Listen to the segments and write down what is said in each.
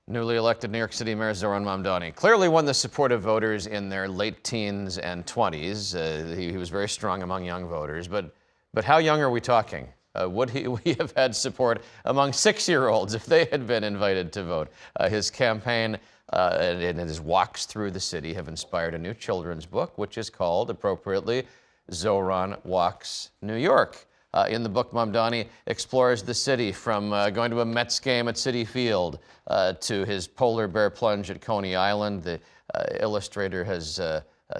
Newly elected New York City Mayor Zohran Mamdani clearly won the support of voters in their late teens and 20s. He was very strong among young voters, but how young are we talking? Would we have had support among 6-year-olds if they had been invited to vote? His campaign and his walks through the city have inspired a new children's book, which is called, appropriately, Zohran Walks New York. In the book, Mamdani explores the city from going to a Mets game at Citi Field to his polar bear plunge at Coney Island. The illustrator has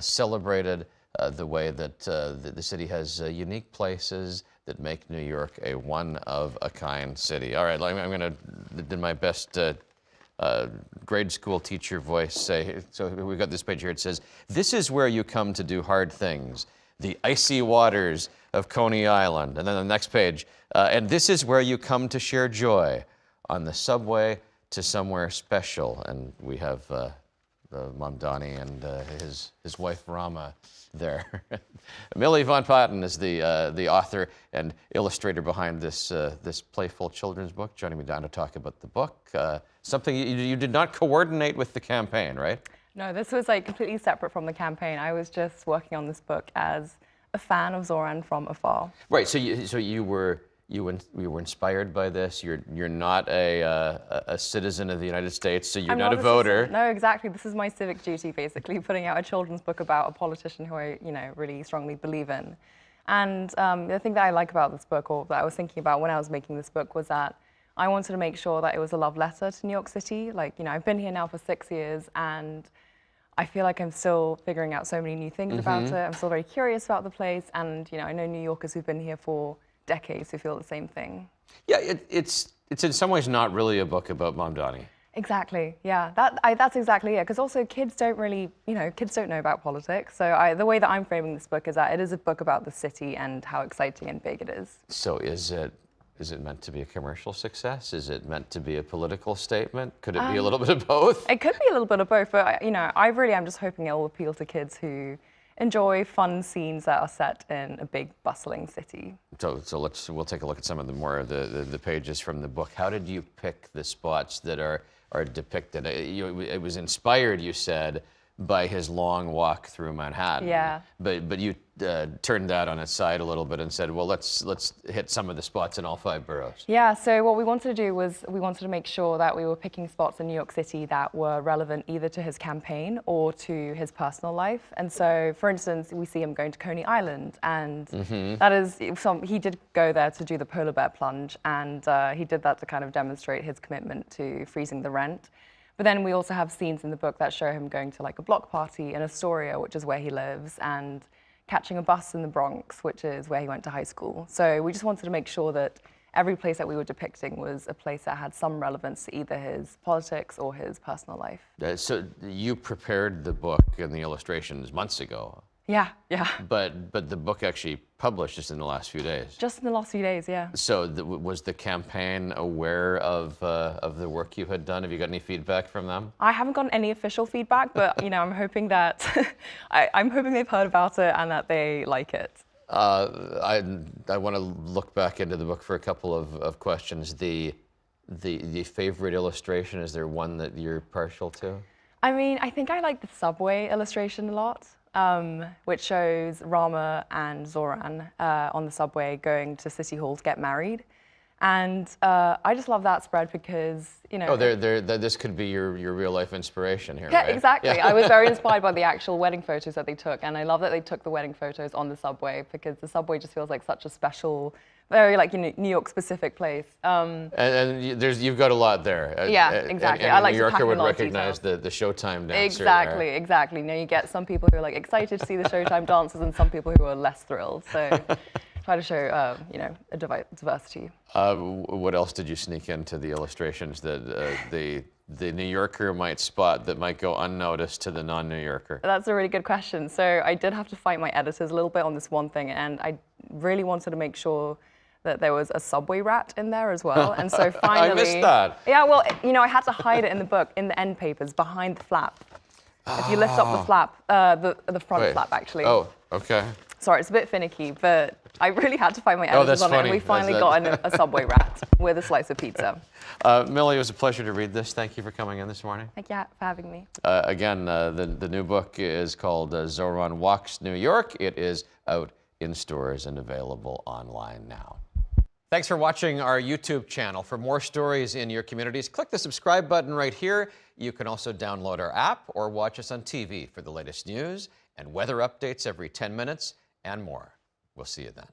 celebrated the way that the city has unique places that make New York a one-of-a-kind city. All right, I'm going to do my best grade school teacher voice say. So we've got this page here. It says, "This is where you come to do hard things. The icy waters of Coney Island." And then the next page, "And this is where you come to share joy, on the subway to somewhere special." And we have Mamdani and his wife Rama there. Millie von Platen is the author and illustrator behind this playful children's book, joining me down to talk about the book. Something you did not coordinate with the campaign, right? No, this was like completely separate from the campaign. I was just working on this book as a fan of Zohran from afar. Right. So you were inspired by this. You're not a citizen of the United States, so you're not a voter. No, exactly. This is my civic duty, basically, putting out a children's book about a politician who I, really strongly believe in. And the thing that I like about this book, or that I was thinking about when I was making this book, was that I wanted to make sure that it was a love letter to New York City. Like, I've been here now for 6 years, and I feel like I'm still figuring out so many new things about it. I'm still very curious about the place, and I know New Yorkers who've been here for decades who feel the same thing. Yeah, it's in some ways not really a book about Mamdani. Exactly. Yeah, that's exactly it. Because also kids don't really, kids don't know about politics. So the way that I'm framing this book is that it is a book about the city and how exciting and big it is. So is it meant to be a commercial success? Is it meant to be a political statement? Could it be a little bit of both? It could be a little bit of both, but I really am just hoping it will appeal to kids who enjoy fun scenes that are set in a big, bustling city. So we'll take a look at some of the pages from the book. How did you pick the spots that are depicted? It was inspired, you said, by his long walk through Manhattan. Yeah. But you turned that on its side a little bit and said, well, let's hit some of the spots in all 5 boroughs. Yeah, so what we wanted to do was we wanted to make sure that we were picking spots in New York City that were relevant either to his campaign or to his personal life. And so, for instance, we see him going to Coney Island, and that is, he did go there to do the polar bear plunge, and he did that to kind of demonstrate his commitment to freezing the rent. But then we also have scenes in the book that show him going to like a block party in Astoria, which is where he lives, and catching a bus in the Bronx, which is where he went to high school. So we just wanted to make sure that every place that we were depicting was a place that had some relevance to either his politics or his personal life. So you prepared the book and the illustrations months ago. Yeah. But the book actually published just in the last few days. Just in the last few days, yeah. So was the campaign aware of the work you had done? Have you got any feedback from them? I haven't gotten any official feedback, but I'm hoping that I'm hoping they've heard about it and that they like it. I want to look back into the book for a couple of questions. The favorite illustration, is there one that you're partial to? I think I like the subway illustration a lot. Which shows Rama and Zohran on the subway going to City Hall to get married. And I just love that spread because, Oh, this could be your real-life inspiration here, yeah, right? Exactly. Yeah. I was very inspired by the actual wedding photos that they took, and I love that they took the wedding photos on the subway because the subway just feels like such a special, very New York-specific place. And you've got a lot there. Yeah, exactly. And a New Yorker would recognize the Showtime dancer. Exactly. You get some people who are excited to see the Showtime dancers, and some people who are less thrilled. So try to show, a diversity. What else did you sneak into the illustrations that the New Yorker might spot that might go unnoticed to the non-New Yorker? That's a really good question. So I did have to fight my editors a little bit on this one thing, and I really wanted to make sure that there was a subway rat in there as well. And so finally... I missed that. Yeah, well, I had to hide it in the book, in the end papers, behind the flap. If you lift up the flap, the front flap, actually. Oh, okay. Sorry, it's a bit finicky, but I really had to find my Oh, editors that's on it, funny. and we finally That's- got a Subway wrap with a slice of pizza. Millie, it was a pleasure to read this. Thank you for coming in this morning. Thank you for having me. Again, the new book is called Zohran Walks New York. It is out in stores and available online now. Thanks for watching our YouTube channel. For more stories in your communities, click the subscribe button right here. You can also download our app or watch us on TV for the latest news and weather updates every 10 minutes and more. We'll see you then.